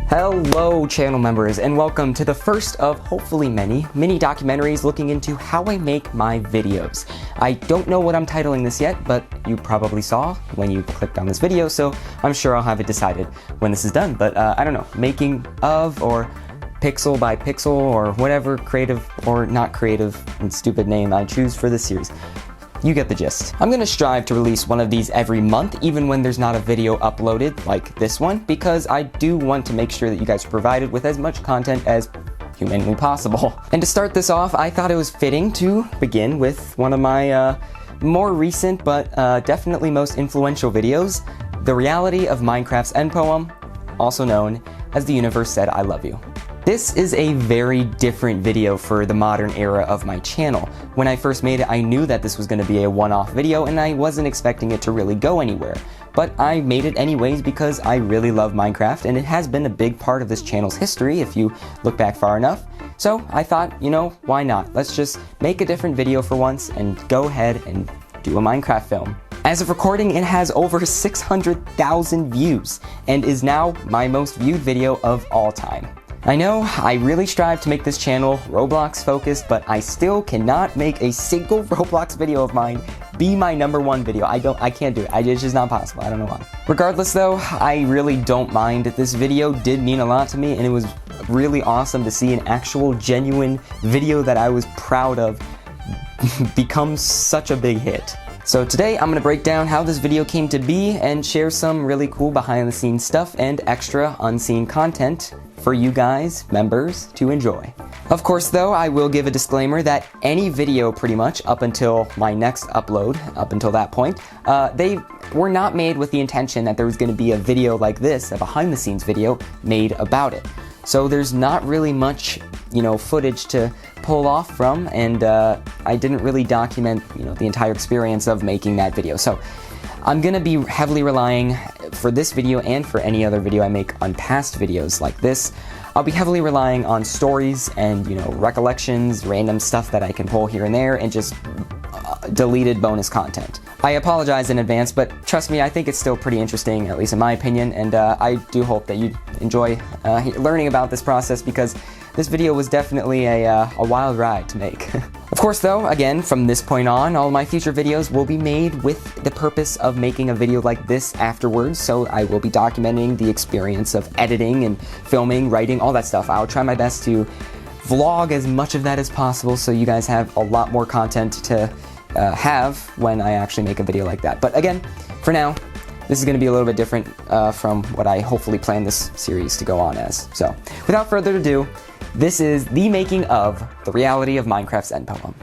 Hello channel members, and welcome to the first of hopefully many mini documentaries looking into how I make my videos. I don't know what I'm titling this yet, but you probably saw when you clicked on this video, so I'm sure I'll have it decided when this is done. But I don't know, making of or pixel by pixel or whatever creative or not creative and stupid name I choose for this series. You get the gist. I'm gonna strive to release one of these every month, even when there's not a video uploaded like this one, because I do want to make sure that you guys are provided with as much content as humanly possible. And to start this off, I thought it was fitting to begin with one of my more recent but definitely most influential videos, The Reality of Minecraft's End Poem, also known as The Universe Said I Love You. This is a very different video for the modern era of my channel. When I first made it, I knew that this was going to be a one-off video and I wasn't expecting it to really go anywhere. But I made it anyways because I really love Minecraft and it has been a big part of this channel's history if you look back far enough. So I thought, you know, why not? Let's just make a different video for once and go ahead and do a Minecraft film. As of recording, it has over 600,000 views and is now my most viewed video of all time. I know, I really strive to make this channel Roblox focused, but I still cannot make a single Roblox video of mine be my #1 video. I can't do it. It's just not possible. I don't know why. Regardless though, I really don't mind. This video did mean a lot to me and it was really awesome to see an actual genuine video that I was proud of become such a big hit. So today I'm going to break down how this video came to be and share some really cool behind the scenes stuff and extra unseen content for you guys, members, to enjoy. Of course though, I will give a disclaimer that any video pretty much up until my next upload, up until that point, they were not made with the intention that there was going to be a video like this, a behind the scenes video, made about it. So there's not really much, you know, footage to pull off from, and I didn't really document, you know, the entire experience of making that video. So I'm gonna be heavily relying, for this video and for any other video I make on past videos like this, I'll be heavily relying on stories and, you know, recollections, random stuff that I can pull here and there, and just deleted bonus content. I apologize in advance, but trust me, I think it's still pretty interesting, at least in my opinion, and I do hope that you enjoy learning about this process, because this video was definitely a wild ride to make. Of course though, again, from this point on, all my future videos will be made with the purpose of making a video like this afterwards, so I will be documenting the experience of editing and filming, writing, all that stuff. I'll try my best to vlog as much of that as possible so you guys have a lot more content to have when I actually make a video like that. But again, for now, this is going to be a little bit different from what I hopefully plan this series to go on as. So, without further ado, this is the making of The Reality of Minecraft's End Poem.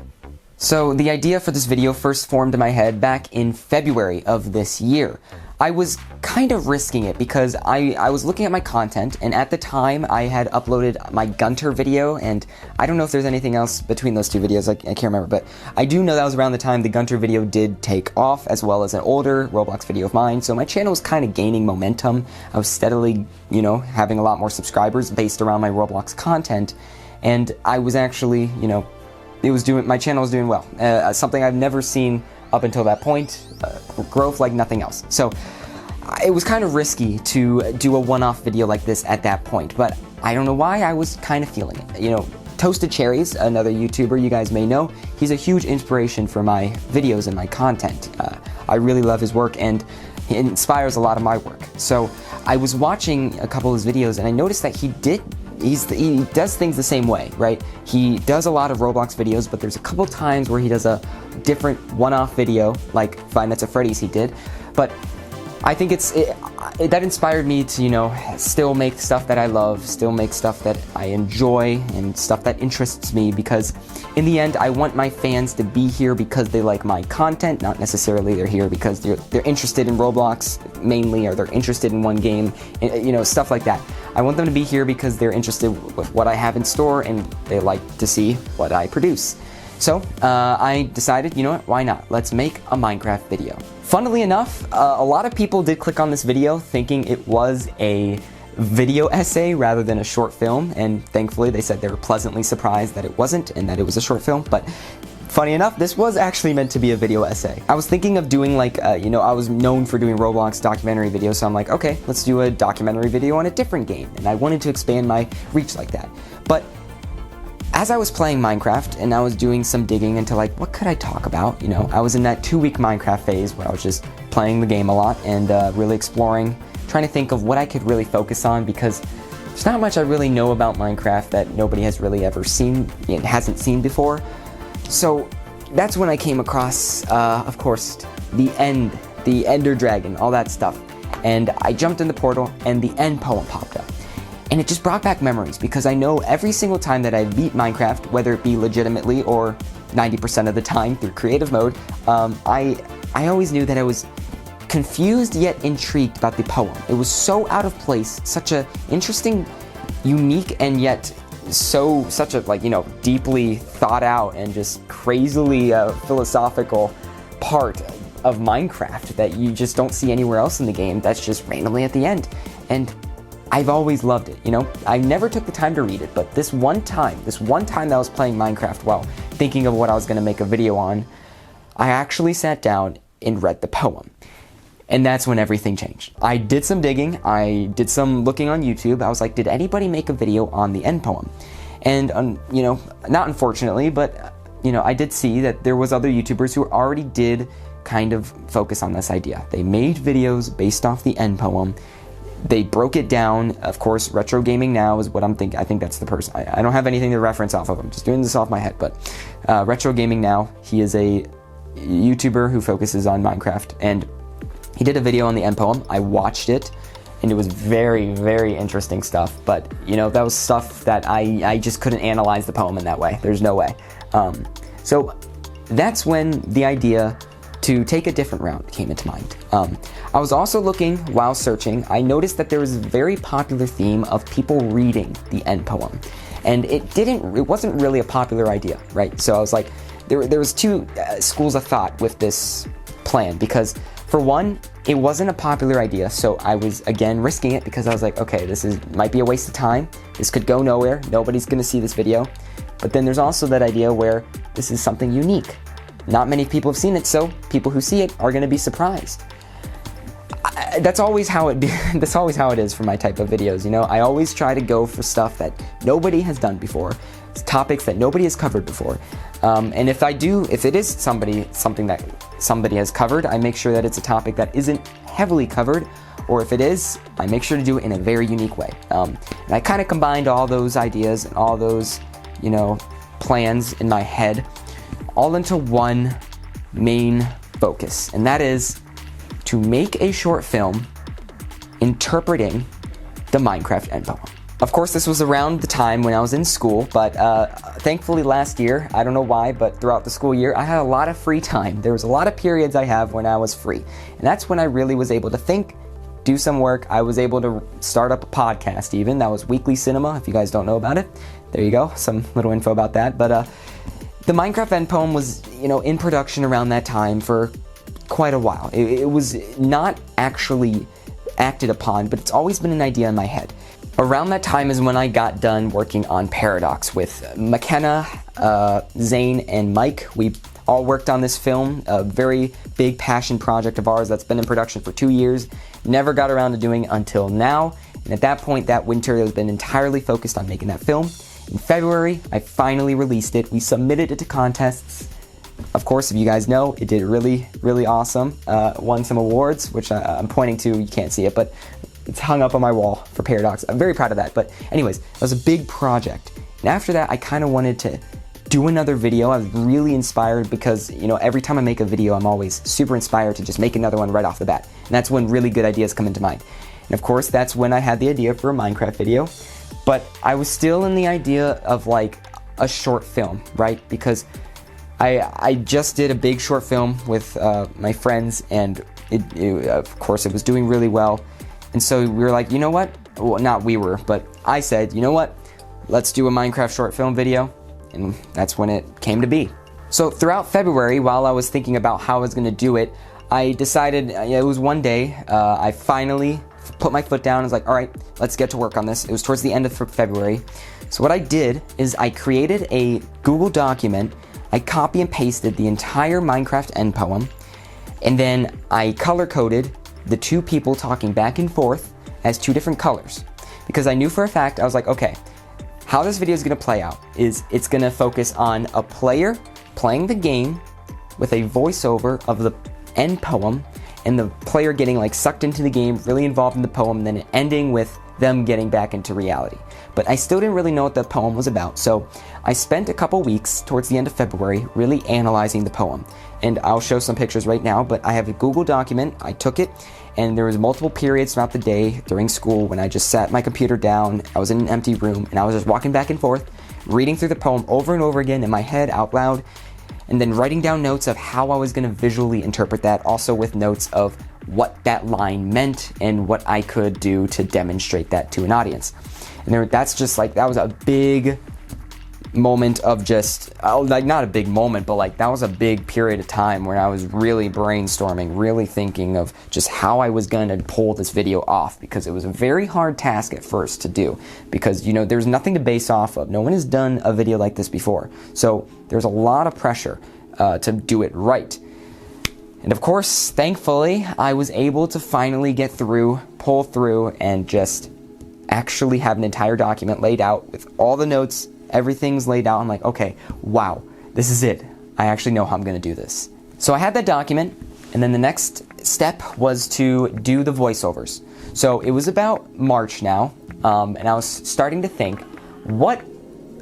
So, the idea for this video first formed in my head back in February of this year. I was kind of risking it because I was looking at my content, and at the time I had uploaded my Gunter video, and I don't know if there's anything else between those two videos, I can't remember, but I do know that was around the time the Gunter video did take off, as well as an older Roblox video of mine, so my channel was kind of gaining momentum. I was steadily, you know, having a lot more subscribers based around my Roblox content, and I was actually, you know, my channel was doing well. Something I've never seen up until that point, growth like nothing else. So it was kind of risky to do a one-off video like this at that point, but I don't know why, I was kind of feeling it. You know, Toasted Cherries, another YouTuber you guys may know, he's a huge inspiration for my videos and my content. I really love his work and he inspires a lot of my work. So I was watching a couple of his videos and I noticed that he does things the same way, right? He does a lot of Roblox videos, but there's a couple times where he does a different one-off video, like Five Nights at Freddy's he did, but I think that inspired me to, you know, still make stuff that I love, still make stuff that I enjoy, and stuff that interests me, because in the end, I want my fans to be here because they like my content, not necessarily they're here because they're interested in Roblox mainly, or they're interested in one game, you know, stuff like that. I want them to be here because they're interested with what I have in store and they like to see what I produce. So I decided, you know what, why not? Let's make a Minecraft video. Funnily enough, a lot of people did click on this video thinking it was a video essay rather than a short film, and thankfully they said they were pleasantly surprised that it wasn't and that it was a short film. But Funny enough, this was actually meant to be a video essay. I was thinking of doing like, I was known for doing Roblox documentary videos, so I'm like, okay, let's do a documentary video on a different game. And I wanted to expand my reach like that. But as I was playing Minecraft and I was doing some digging into like, what could I talk about? I was in that 2-week Minecraft phase where I was just playing the game a lot and really exploring, trying to think of what I could really focus on, because there's not much I really know about Minecraft that nobody has really ever seen, hasn't seen before. So that's when I came across, of course, the Ender Dragon, all that stuff. And I jumped in the portal and the end poem popped up. And it just brought back memories, because I know every single time that I beat Minecraft, whether it be legitimately or 90% of the time through creative mode, I always knew that I was confused yet intrigued about the poem. It was so out of place, such a interesting, unique, and yet such a deeply thought out and just crazily philosophical part of Minecraft that you just don't see anywhere else in the game. That's just randomly at the end. And I've always loved it, I never took the time to read it, but this one time that I was playing Minecraft while thinking of what I was going to make a video on, I actually sat down and read the poem. And that's when everything changed. I did some digging, I did some looking on YouTube. I was like, did anybody make a video on the end poem? And, not unfortunately, but, I did see that there was other YouTubers who already did kind of focus on this idea. They made videos based off the end poem. They broke it down. Of course, Retro Gaming Now is what I'm thinking. I think that's the person. I don't have anything to reference off of. I'm just doing this off my head. But Retro Gaming Now, he is a YouTuber who focuses on Minecraft. And he did a video on the end poem. I watched it, and it was very, very interesting stuff. But, that was stuff that I just couldn't analyze the poem in that way. There's no way. So that's when the idea to take a different route came into mind. I was also looking while searching. I noticed that there was a very popular theme of people reading the end poem, and it wasn't really a popular idea, right? So I was like, there was two schools of thought with this plan, because for one, it wasn't a popular idea, so I was again risking it, because I was like, okay, might be a waste of time. This could go nowhere. Nobody's gonna see this video. But then there's also that idea where this is something unique. Not many people have seen it, so people who see it are going to be surprised. That's always how it is for my type of videos. I always try to go for stuff that nobody has done before, topics that nobody has covered before. And if it is something that somebody has covered, I make sure that it's a topic that isn't heavily covered, or if it is, I make sure to do it in a very unique way. And I kind of combined all those ideas and all those, plans in my head all into one main focus, and that is to make a short film interpreting the Minecraft end poem. Of course, this was around the time when I was in school, but thankfully last year, I don't know why, but throughout the school year, I had a lot of free time. There was a lot of periods I have when I was free, and that's when I really was able to think, do some work. I was able to start up a podcast even. That was Weekly Cinema, if you guys don't know about it. There you go, some little info about that. But the Minecraft end poem was, in production around that time for quite a while. It was not actually acted upon, but it's always been an idea in my head. Around that time is when I got done working on Paradox with McKenna, Zane, and Mike. We all worked on this film, a very big passion project of ours that's been in production for 2 years. Never got around to doing it until now. And at that point, that winter, has been entirely focused on making that film. In February, I finally released it. We submitted it to contests. Of course, if you guys know, it did really, really awesome. Won some awards, which I'm pointing to. You can't see it, but it's hung up on my wall for Paradox. I'm very proud of that. But anyways, that was a big project. And after that, I kind of wanted to do another video. I was really inspired because, every time I make a video, I'm always super inspired to just make another one right off the bat. And that's when really good ideas come into mind. And of course, that's when I had the idea for a Minecraft video. But I was still in the idea of like a short film, right? Because I just did a big short film with my friends, and of course it was doing really well. And so we were like, you know what? Well, not we were, but I said, you know what? Let's do a Minecraft short film video. And that's when it came to be. So throughout February, while I was thinking about how I was going to do it, I decided, it was one day, I finally put my foot down and was like, all right, let's get to work on this. It was towards the end of February. So what I did is I created a Google document I copy and pasted the entire Minecraft end poem, and then I color coded the two people talking back and forth as two different colors. Because I knew for a fact, I was like, okay, how this video is gonna play out is it's gonna focus on a player playing the game with a voiceover of the end poem, and the player getting like sucked into the game, really involved in the poem, and then ending with them getting back into reality. But I still didn't really know what the poem was about, so I spent a couple weeks towards the end of February really analyzing the poem. And I'll show some pictures right now, but I have a Google document. I took it, and there was multiple periods throughout the day during school when I just sat my computer down, I was in an empty room, and I was just walking back and forth, reading through the poem over and over again in my head out loud, and then writing down notes of how I was going to visually interpret that, also with notes of what that line meant and what I could do to demonstrate that to an audience. And that's just like, that was a big moment of just, like not a big moment, but like that was a big period of time where I was really brainstorming, really thinking of just how I was going to pull this video off, because it was a very hard task at first to do, because you know there's nothing to base off of. No one has done a video like this before, so there's a lot of pressure to do it right. And of course, thankfully, I was able to finally get through, pull through, and just actually have an entire document laid out with all the notes. Everything's laid out. I'm like, okay, wow, this is it. I actually know how I'm going to do this. So I had that document, and then the next step was to do the voiceovers. So it was about March now, and I was starting to think, what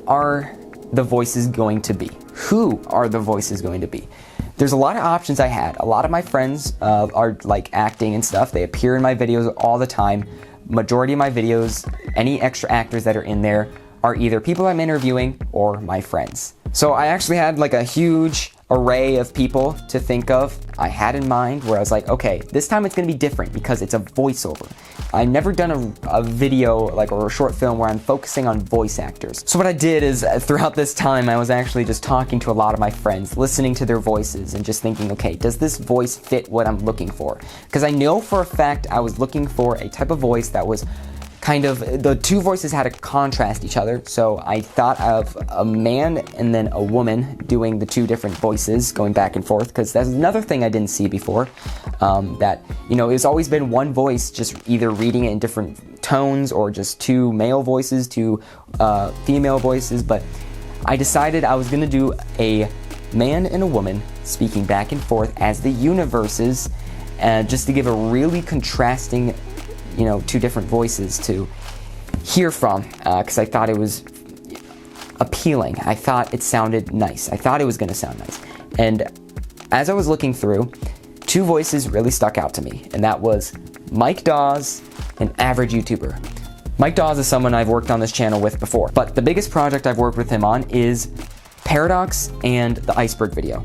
are the voices going to be? Who are the voices going to be? There's a lot of options I had. A lot of my friends are like acting and stuff. They appear in my videos all the time. Majority of my videos, any extra actors that are in there are either people I'm interviewing or my friends. So I actually had like a huge array of people to think of. I had in mind where I was like, okay, this time it's gonna be different because it's a voiceover. I've never done a video like or a short film where I'm focusing on voice actors. So what I did is throughout this time, I was actually just talking to a lot of my friends, listening to their voices and just thinking, okay, does this voice fit what I'm looking for? Because I know for a fact I was looking for a type of voice that was kind of, the two voices had to contrast each other, so I thought of a man and then a woman doing the two different voices going back and forth, because that's another thing I didn't see before, that, you know, it's always been one voice just either reading it in different tones or just two male voices, two female voices, but I decided I was going to do a man and a woman speaking back and forth as the universes, just to give a really contrasting, you know, two different voices to hear from, because I thought it was appealing. I thought it sounded nice. I thought it was going to sound nice. And as I was looking through, two voices really stuck out to me, and that was Mike Dawes and Average YouTuber. Mike Dawes is someone I've worked on this channel with before, but the biggest project I've worked with him on is Paradox and the Iceberg video.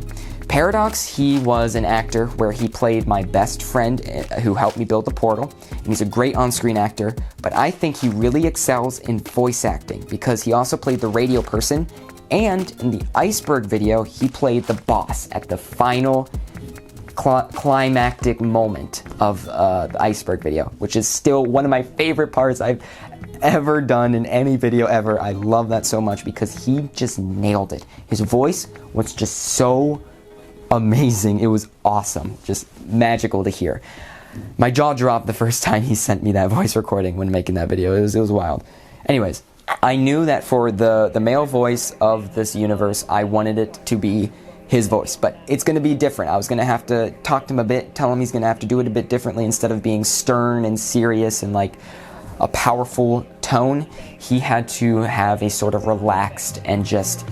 Paradox, he was an actor where he played my best friend who helped me build the portal, and he's a great on-screen actor, but I think he really excels in voice acting because he also played the radio person, and in the Iceberg video, he played the boss at the final climactic moment of the Iceberg video, which is still one of my favorite parts I've ever done in any video ever. I love that so much because he just nailed it. His voice was just so amazing. It was awesome. Just magical to hear. My jaw dropped the first time he sent me that voice recording when making that video. It was wild. Anyways, I knew that for the male voice of this universe, I wanted it to be his voice, but it's going to be different. I was going to have to talk to him a bit, tell him he's going to have to do it a bit differently. Instead of being stern and serious and like a powerful tone, he had to have a sort of relaxed and just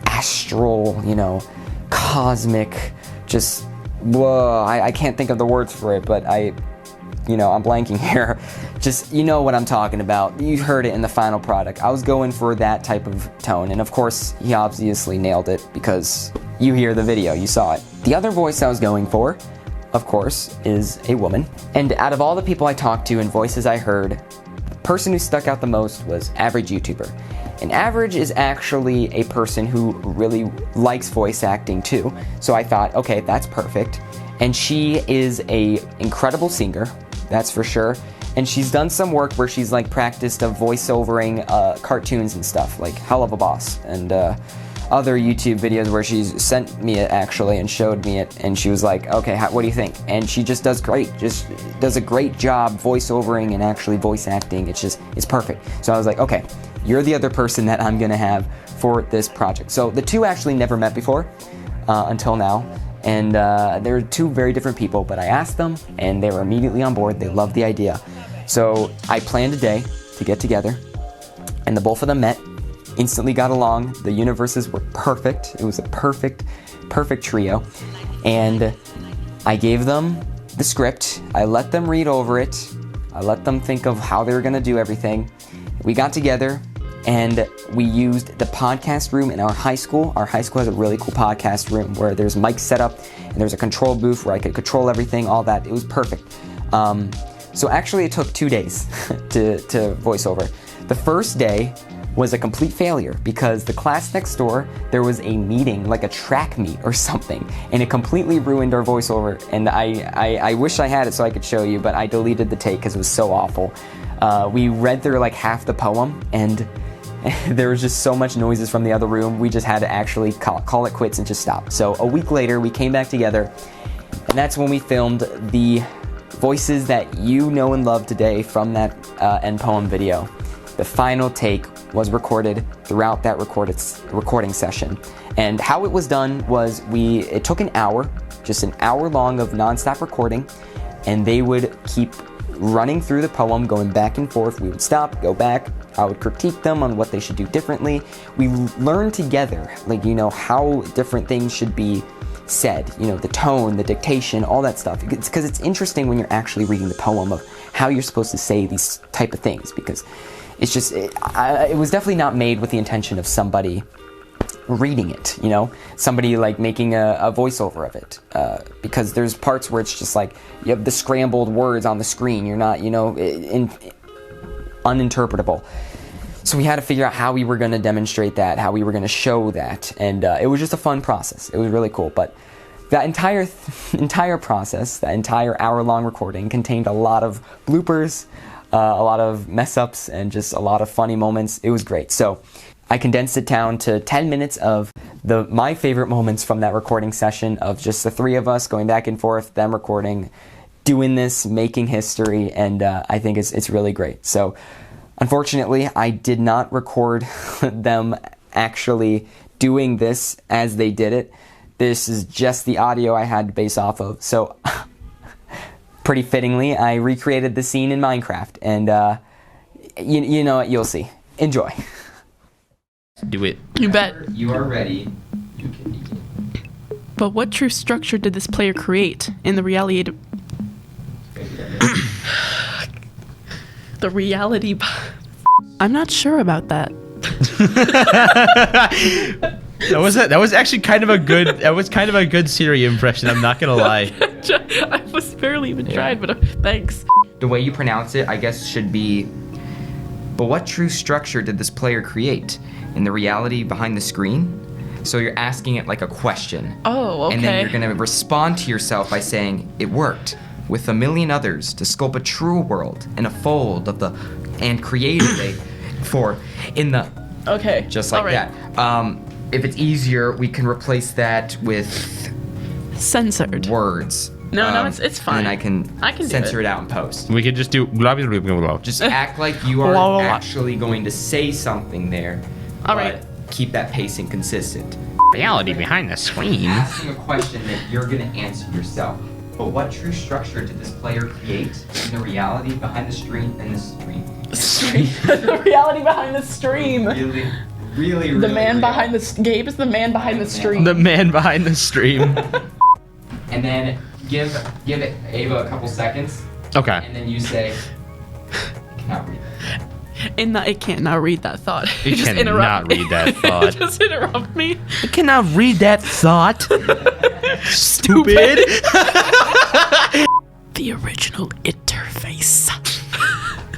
astral, you know, cosmic, just, whoa, I can't think of the words for it, but I'm blanking here. Just, you know what I'm talking about. You heard it in the final product. I was going for that type of tone, and of course, he obviously nailed it because you hear the video, you saw it. The other voice I was going for, of course, is a woman. And out of all the people I talked to and voices I heard, the person who stuck out the most was Average YouTuber. And Average is actually a person who really likes voice acting too. So I thought, okay, that's perfect. And she is an incredible singer, that's for sure. And she's done some work where she's like practiced of voiceovering cartoons and stuff, like Hell of a Boss and other YouTube videos where she's sent me it actually and showed me it, and she was like, okay, what do you think? And she just does great, just does a great job voiceovering and actually voice acting. It's perfect. So I was like, okay, you're the other person that I'm gonna have for this project. So the two actually never met before until now. And they're two very different people, but I asked them and they were immediately on board. They loved the idea. So I planned a day to get together, and the both of them met, instantly got along. The universes were perfect. It was a perfect trio. And I gave them the script. I let them read over it. I let them think of how they were gonna do everything. We got together and we used the podcast room in our high school. Our high school has a really cool podcast room where there's mics set up and there's a control booth where I could control everything, all that. It was perfect. So actually it took 2 days to voice over. The first day was a complete failure because the class next door, there was a meeting, like a track meet or something, and it completely ruined our voiceover. And I wish I had it so I could show you, but I deleted the take because it was so awful. We read through like half the poem, and there was just so much noises from the other room. We just had to actually call it quits and just stop. So a week later, we came back together, and that's when we filmed the voices that you know and love today from that end poem video. The final take was recorded throughout that recording session. And how it was done was it took an hour, just an hour long of nonstop recording, and they would keep running through the poem, going back and forth. We would stop, go back. I would critique them on what they should do differently. We learned together, how different things should be said, the tone, the dictation, all that stuff. It's because it's interesting when you're actually reading the poem of how you're supposed to say these type of things, because it's just, it was definitely not made with the intention of somebody reading it, somebody like making a voiceover of it, because there's parts where it's just like you have the scrambled words on the screen. You're not, uninterpretable. So we had to figure out how we were going to demonstrate that, how we were going to show that, and it was just a fun process. It was really cool, but that entire process, that entire hour-long recording contained a lot of bloopers, a lot of mess-ups, and just a lot of funny moments. It was great. So I condensed it down to 10 minutes of my favorite moments from that recording session, of just the three of us going back and forth, them recording, doing this, making history, and I think it's really great. So unfortunately, I did not record them actually doing this as they did it. This is just the audio I had to base off of. So pretty fittingly, I recreated the scene in Minecraft, and you know what, you'll see. Enjoy. Do it. You bet. You are ready. You can begin. But what true structure did this player create in the reality? The reality. I'm not sure about that. That was actually kind of a good Siri impression. I'm not gonna lie. I was barely even trying, but thanks. The way you pronounce it, I guess, should be, but what true structure did this player create in the reality behind the screen? So you're asking it like a question. Oh, okay. And then you're gonna respond to yourself by saying, it worked with a million others to sculpt a true world and a fold of and created Okay. just like right. that. If it's easier, we can replace that with censored words. No, it's fine. And I can censor it out in post. We could just do blah blah blah blah blah. Just act like you are Blah, blah, blah. actually going to say something there. All but right. Keep that pacing consistent. Reality behind the screen. Asking a question that you're going to answer yourself. But what true structure did this player create in the reality behind the screen and the screen? The reality behind the stream. Really, The man behind the Gabe is the man behind the stream. The man behind the stream. And then give it Ava a couple seconds. Okay. And then you say, cannot read that. It can't now read that thought. You just cannot interrupt read that thought. Just interrupt me. I cannot read that thought. Stupid. The original interface.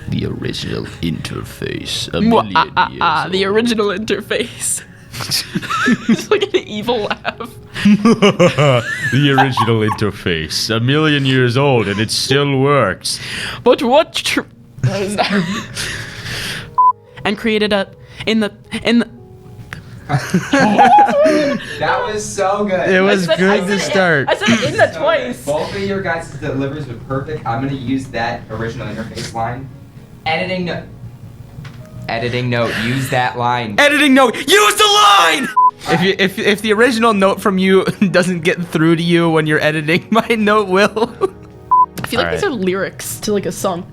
The original interface. A million years The old. original interface. It's like an evil laugh. The original interface. A million years old and it still works. But what and created in the That was so good. It was I good said to it- start. I said in the So twice. good. Both of your guys' deliveries were perfect. I'm gonna use that original interface line. Editing note. Editing note. Use that line. Editing note. Use the line. If the original note from you doesn't get through to you when you're editing, my note will. I feel like these are lyrics to like a song.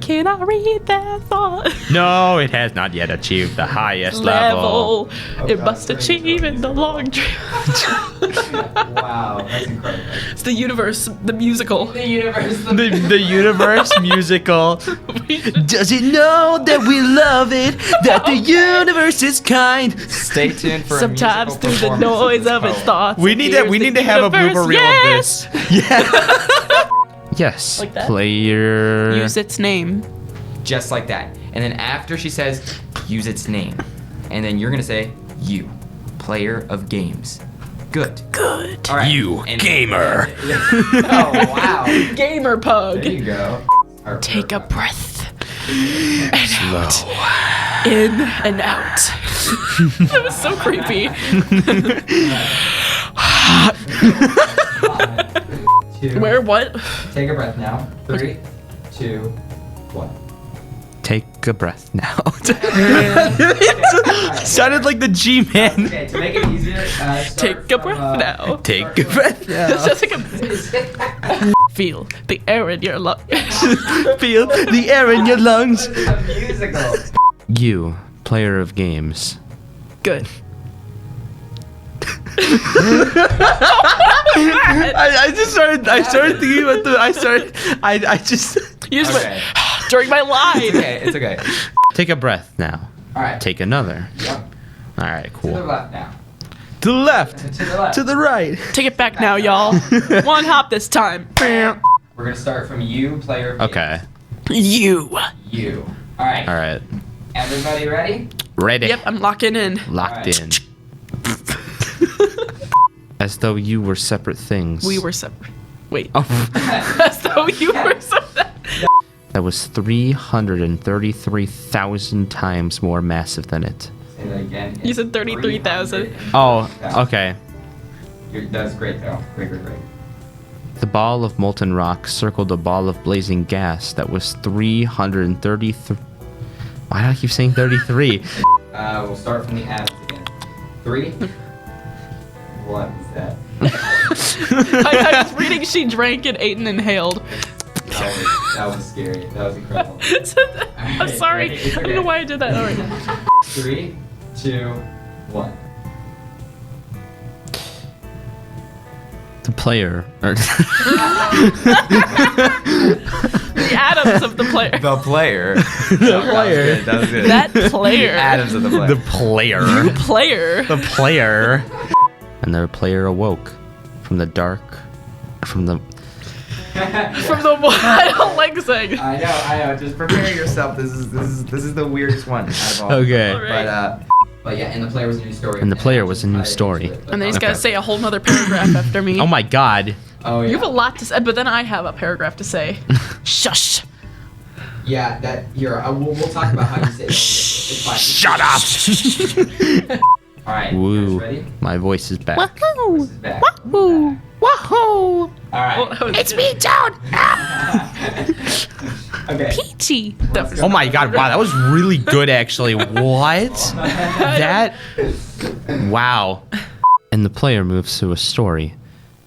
Can I read that thought? No, it has not yet achieved the highest level. It must achieve in the long trip. Wow, that's incredible. It's the universe, the musical. The universe. The universe musical. Does it know that we love it? That the universe is kind. Stay tuned for Sometimes a through musical the performance noise of its poem. thoughts. We need to have a blooper reel of this. Yeah. Yes. Like that? Player. Use its name. Just like that. And then after she says, use its name. And then you're gonna say, you, player of games. Good. Good. All right. You, And- gamer. Oh, wow. Gamer pug. There you go. Take a breath. Slow. In and out. That was so creepy. 2. Where? What? Take a breath now. 3, 2, 1. Take a breath now. Sounded like the G-Man. Okay, to make it easier, Take a breath now. Take a breath It's now. just like a feel the air in your lungs. Feel the air in your lungs. This is a musical. You, player of games. Good. I started thinking about I just. Use Okay. my during my line. Okay, it's okay. Take a breath now. All right. Take another. Yep. All right, To the cool. left now. To the left. To the left. To the right. Take it back now, y'all. One hop this time. We're gonna start from you, player of Okay. You. games. You. All right. All right. Everybody ready? Ready. Yep, I'm locking in. Locked Alright. in. As though you were separate things. We were separate. Wait. Oh, As though you were separate. that was 333,000 times more massive than it. Say that again. You said 33,000. Oh, okay. That's great though. Great. The ball of molten rock circled a ball of blazing gas that was 333. Why do I keep saying 33? We'll start from the atoms again. 3. What is that? I was reading she drank and ate and inhaled. That was scary. That was incredible. I'm sorry. It's I don't know okay. why I did that. All right. 3, 2, 1. The player. The atoms of the player. The player. The player. That was good. That player. Atoms of the player. The player. Player. The player. And the player awoke from the dark. From the. From the one. I don't like saying. I know. Just prepare yourself. This is the weirdest one out of all. Okay. Alright. But yeah, and the player was a new story. And the player was a new story. And then he's got to Okay. say a whole nother paragraph after me. Oh my god. Oh yeah. You have a lot to say, but then I have a paragraph to say. Shush. Yeah, that here. We'll talk about how you say it. It's fine. Shut up! All right. You Woo. guys ready? My voice is back. This is back. Wahoo. Wahoo. All right. It's me, Toad. Okay. Peachy. Oh my god, wow, that was really good actually. What? That. Wow. And the player moves to a story,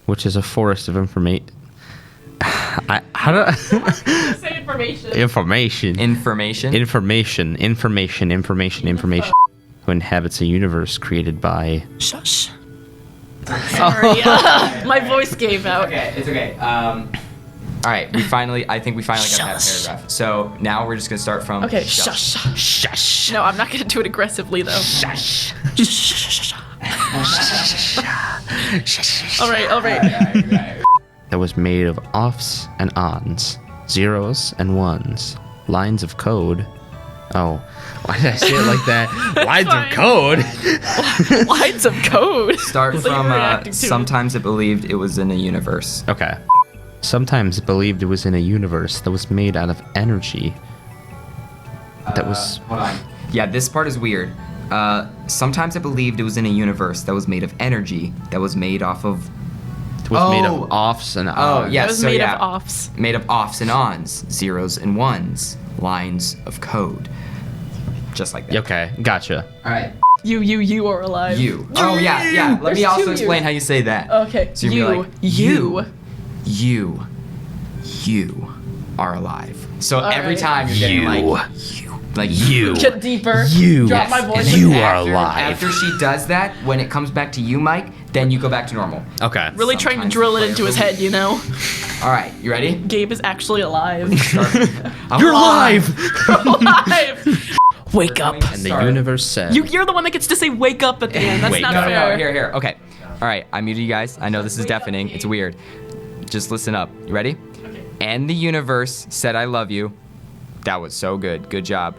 which is a forest of information. How do I. Say information. Information. Who inhabits a universe created by. Shush. Sorry. My voice gave out. Okay. It's okay. All right. I think we finally got that Shush. paragraph. So now we're just gonna start from. Okay, shush. Shush. No, I'm not gonna do it aggressively though. Shush. All right. All right. That was made of offs and ons, zeros and ones, lines of code. Oh, why did I say it like that? Lines fine. of code. Lines of code. Start It's like from you're reacting to it. sometimes it believed it was in a universe. Okay. Sometimes it believed it was in a universe that was made out of energy. That was. Hold on. Yeah, this part is weird. Sometimes I believed it was in a universe that was made of energy, that was made off of... It was made of offs and Oh, ons. yes. It was so made yeah. of offs. Made of offs and ons, zeros and ones, lines of code. Just like that. Okay, gotcha. All right. You are alive. You. Oh, yeah. Let me There's also two explain you. how you say that. Okay. So you're gonna be like, you. You are alive. So every right. time you're getting like you. Get deeper. You. Drop my And voice. then You are alive. After she does that, when it comes back to you, Mike, then you go back to normal. Okay. Really trying to Sometimes drill the it into his player head, you know? All right, you ready? Gabe is actually alive. You're alive! alive! Wake up. And the universe said. You're the one that gets to say wake up at the end. That's Wake not up. fair. Here. Okay. All right, I muted you guys. I know this is deafening. It's weird. Just listen up. You ready? Okay. And the universe said I love you. That was so good. Good job.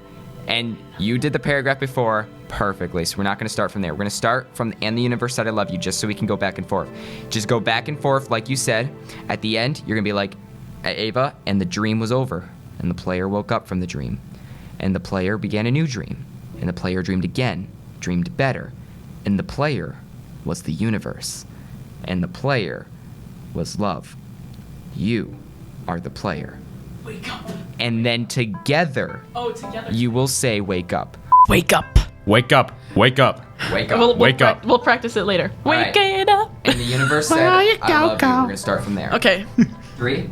And you did the paragraph before perfectly, so we're not going to start from there. We're going to start from and the universe said I love you, just so we can go back and forth. Just go back and forth like you said. At the end, you're going to be like, Ava, and the dream was over. And the player woke up from the dream. And the player began a new dream. And the player dreamed again, dreamed better. And the player was the universe. And the player was love. You are the player. Wake up. And then together, Together. you will say wake up. Wake up. Wake up. Wake up. Wake up. Wake up. We'll practice it later. All Wake right. it up. And the universe said, Where you I go, love you. go. We're going to start from there. Okay. 3.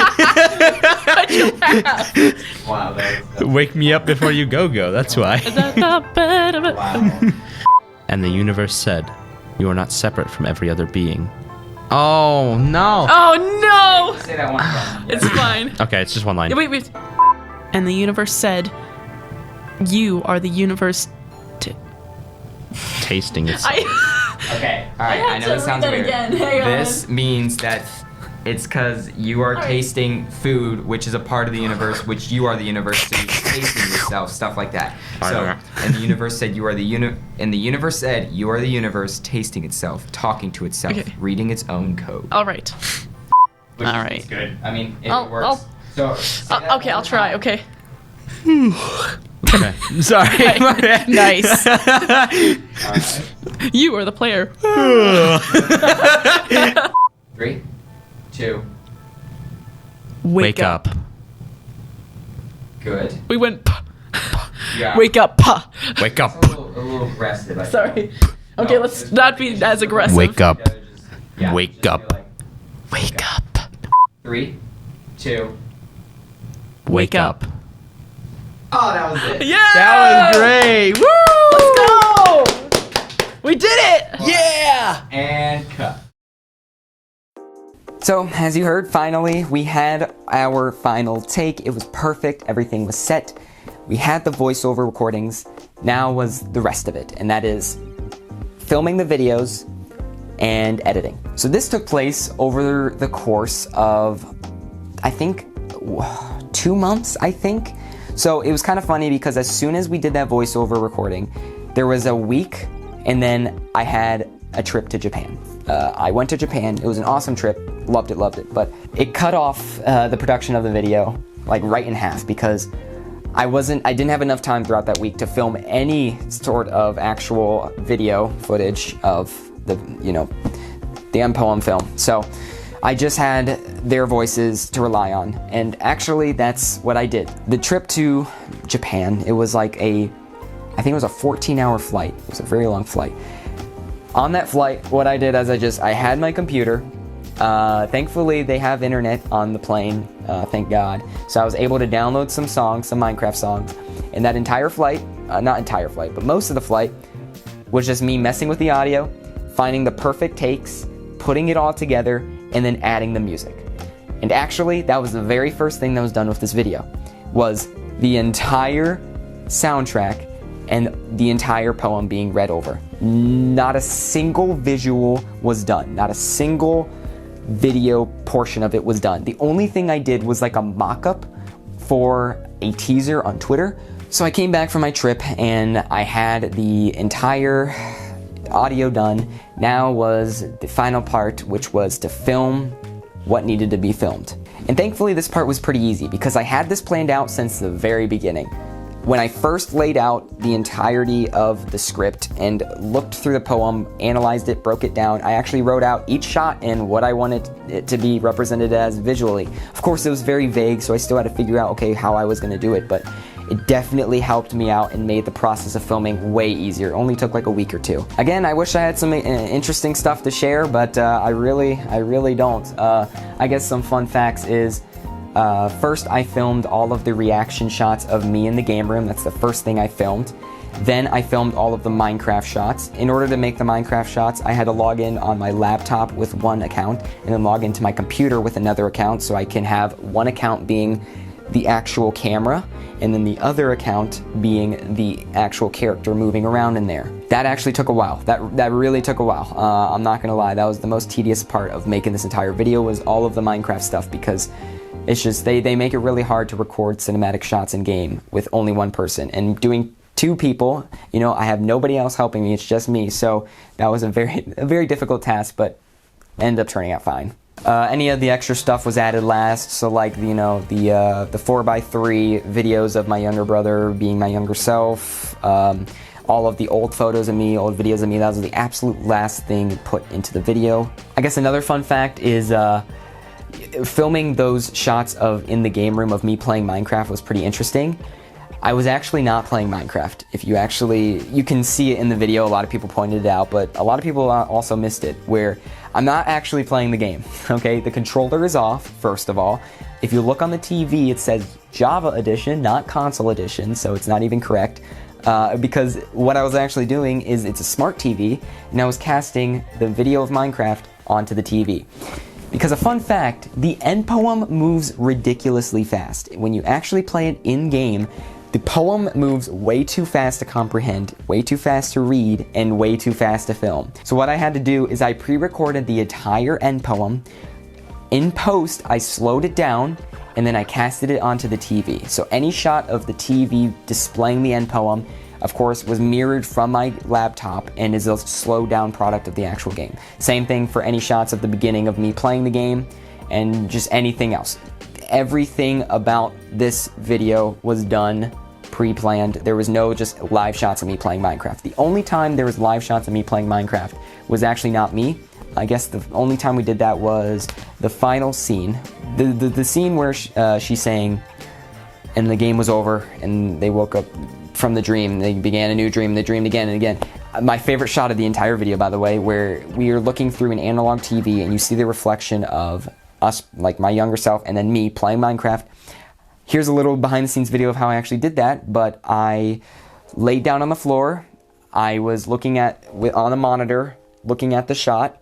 Why'd you laugh? Wow, that Wake me up before you go. That's why. wow. And the universe said, you are not separate from every other being. Oh, no. Oh Say that one again. no! It's fine. Okay, it's just one line. Wait. And the universe said, you are the universe. Tasting it. Okay. All right. I know this sounds weird. This means that it's because you are tasting food, which is a part of the universe, which you are the universe, so you're tasting yourself, stuff like that. So, and the universe said you are the and the universe said you are the universe tasting itself, talking to itself, Okay. reading its own code. All right. Which All is right. good. I mean, it I'll- works. So, say that Okay, one I'll try. time. Okay. Okay. Sorry. Nice. All right. You are the player. 3, 2. Wake up. Good. We went. Yeah. Wake up. Wake up. A little aggressive. I Sorry. think. Okay, No, let's just- not be as aggressive. Wake up. Yeah, Wake just be up. like, Wake up. 3, 2. Wake up. Oh, that was it. Yeah. That was great. Woo! Let's go. We did it. Yeah. And cut. So, as you heard, finally, we had our final take. It was perfect. Everything was set. We had the voiceover recordings. Now was the rest of it, and that is filming the videos and editing. So this took place over the course of, I think, 2 months, I think. So it was kind of funny because as soon as we did that voiceover recording, there was a week, and then I had a trip to Japan. I went to Japan. It was an awesome trip. Loved it. But it cut off the production of the video like right in half because I didn't have enough time throughout that week to film any sort of actual video footage of the poem film. So I just had their voices to rely on. And actually that's what I did. The trip to Japan, it was like I think it was a 14-hour flight. It was a very long flight. On that flight, what I did is I had my computer. Thankfully, they have internet on the plane, thank God. So I was able to download some songs, some Minecraft songs. And that entire flight, not entire flight, but most of the flight, was just me messing with the audio, finding the perfect takes, putting it all together, and then adding the music. And actually, that was the very first thing that was done with this video, was the entire soundtrack and the entire poem being read over. Not a single visual was done. Not a single video portion of it was done. The only thing I did was like a mock-up for a teaser on Twitter. So I came back from my trip and I had the entire audio done. Now was the final part, which was to film what needed to be filmed. And thankfully this part was pretty easy because I had this planned out since the very beginning. When I first laid out the entirety of the script and looked through the poem, analyzed it, broke it down, I actually wrote out each shot and what I wanted it to be represented as visually. Of course, it was very vague, so I still had to figure out, okay, how I was going to do it, but it definitely helped me out and made the process of filming way easier. It only took like a week or two. Again, I wish I had some interesting stuff to share, but I really don't. I guess some fun facts is, first, I filmed all of the reaction shots of me in the game room. That's the first thing I filmed. Then I filmed all of the Minecraft shots. In order to make the Minecraft shots, I had to log in on my laptop with one account and then log into my computer with another account, so I can have one account being the actual camera and then the other account being the actual character moving around in there. That actually took a while. That really took a while. I'm not gonna lie, that was the most tedious part of making this entire video, was all of the Minecraft stuff, because it's just, they make it really hard to record cinematic shots in game with only one person. And doing two people, you know, I have nobody else helping me, it's just me. So that was a very difficult task, but ended up turning out fine. Any of the extra stuff was added last, so like, you know, the 4x3 videos of my younger brother being my younger self, all of the old photos of me, old videos of me, that was the absolute last thing put into the video. I guess another fun fact is, filming those shots of in the game room of me playing Minecraft was pretty interesting. I was actually not playing Minecraft. If you can see it in the video, a lot of people pointed it out, but a lot of people also missed it, where I'm not actually playing the game, okay? The controller is off, first of all. If you look on the TV, it says Java Edition, not Console Edition, so it's not even correct. Because what I was actually doing is, it's a smart TV, and I was casting the video of Minecraft onto the TV. Because a fun fact, the end poem moves ridiculously fast. When you actually play it in-game, the poem moves way too fast to comprehend, way too fast to read, and way too fast to film. So what I had to do is I pre-recorded the entire end poem. In post, I slowed it down, and then I casted it onto the TV. So any shot of the TV displaying the end poem, of course, was mirrored from my laptop and is a slowed down product of the actual game. Same thing for any shots of the beginning of me playing the game and just anything else. Everything about this video was done pre-planned. There was no just live shots of me playing Minecraft. The only time there was live shots of me playing Minecraft was actually not me. I guess the only time we did that was the final scene. The scene where she's saying, and the game was over, and they woke up from the dream, they began a new dream, they dreamed again and again. My favorite shot of the entire video, by the way, where we are looking through an analog TV and you see the reflection of us, like my younger self, and then me playing Minecraft. Here's a little behind the scenes video of how I actually did that, but I laid down on the floor, I was looking on a monitor, looking at the shot,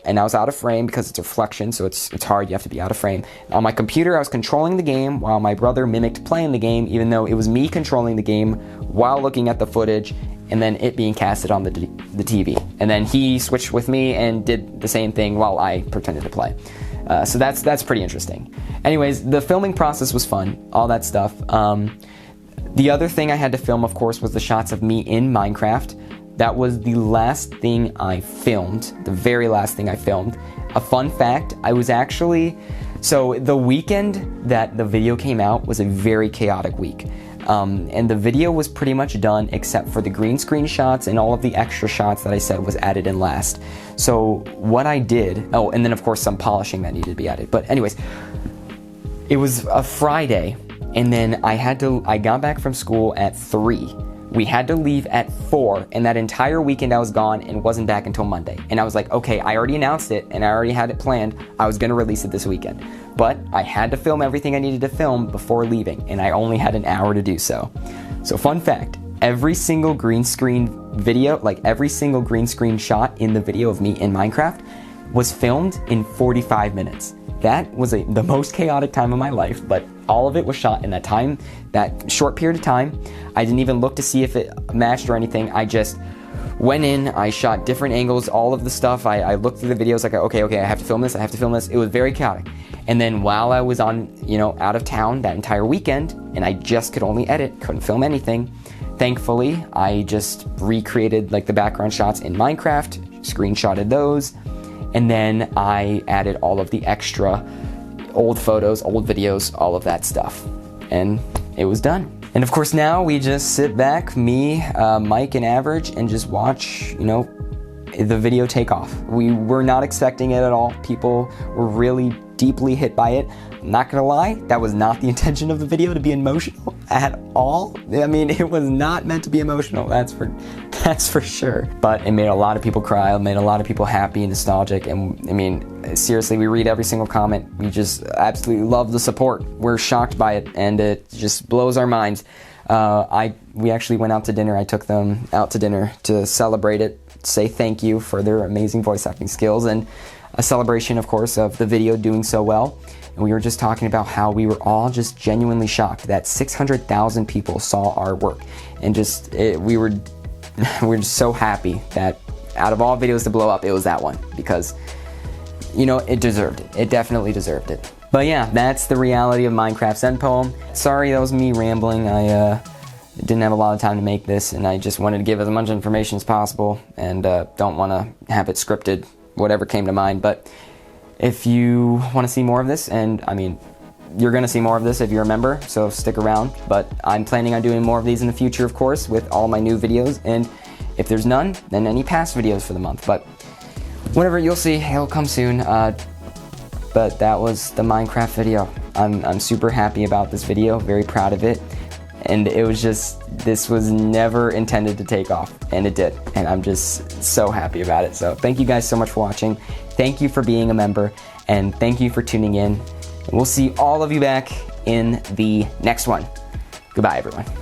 and I was out of frame because it's a reflection, so it's hard, you have to be out of frame. On my computer, I was controlling the game while my brother mimicked playing the game, even though it was me controlling the game while looking at the footage, and then it being casted on the TV. And then he switched with me and did the same thing while I pretended to play. So that's pretty interesting. Anyways, the filming process was fun, all that stuff. The other thing I had to film, of course, was the shots of me in Minecraft. That was the last thing I filmed, the very last thing I filmed. A fun fact, so the weekend that the video came out was a very chaotic week. And the video was pretty much done except for the green screen shots and all of the extra shots that I said was added in last. So what I did, and then of course some polishing that needed to be added. But anyways, it was a Friday, and then I got back from school at 3. We had to leave at 4, and that entire weekend I was gone and wasn't back until Monday. And I was like, okay, I already announced it, and I already had it planned. I was gonna release it this weekend. But I had to film everything I needed to film before leaving, and I only had an hour to do so. So fun fact, every single green screen video, like every single green screen shot in the video of me in Minecraft was filmed in 45 minutes. That was the most chaotic time of my life, but all of it was shot in that short period of time. I didn't even look to see if it matched or anything. I just went in, I shot different angles, all of the stuff. I looked through the videos like, okay, I have to film this, It was very chaotic. And then while I was out of town that entire weekend, and I just could only edit, couldn't film anything, thankfully, I just recreated like the background shots in Minecraft, screenshotted those, and then I added all of the extra old photos, old videos, all of that stuff. And it was done. And of course now we just sit back, me, Mike, and Average, and just watch, the video take off. We were not expecting it at all. People were really deeply hit by it. I'm not gonna lie, that was not the intention of the video, to be emotional at all. I mean, it was not meant to be emotional, that's for sure. But it made a lot of people cry, it made a lot of people happy and nostalgic, and I mean, seriously, we read every single comment. We just absolutely love the support. We're shocked by it, and it just blows our minds. We actually went out to dinner. I took them out to dinner to celebrate it, say thank you for their amazing voice acting skills, and a celebration, of course, of the video doing so well. And we were just talking about how we were all just genuinely shocked that 600,000 people saw our work, and we were just so happy that out of all videos to blow up, it was that one, because it deserved it. It definitely deserved it. But yeah, that's the reality of Minecraft's End Poem. Sorry, that was me rambling. I didn't have a lot of time to make this, and I just wanted to give as much information as possible, and don't want to have it scripted, whatever came to mind. But if you want to see more of this, and I mean, you're going to see more of this if you're a member, so stick around. But I'm planning on doing more of these in the future, of course, with all my new videos, and if there's none, then any past videos for the month. But whatever, you'll see, it'll come soon. But that was the Minecraft video. I'm super happy about this video, very proud of it. And it was this was never intended to take off, and it did. And I'm just so happy about it. So thank you guys so much for watching. Thank you for being a member, and thank you for tuning in. And we'll see all of you back in the next one. Goodbye, everyone.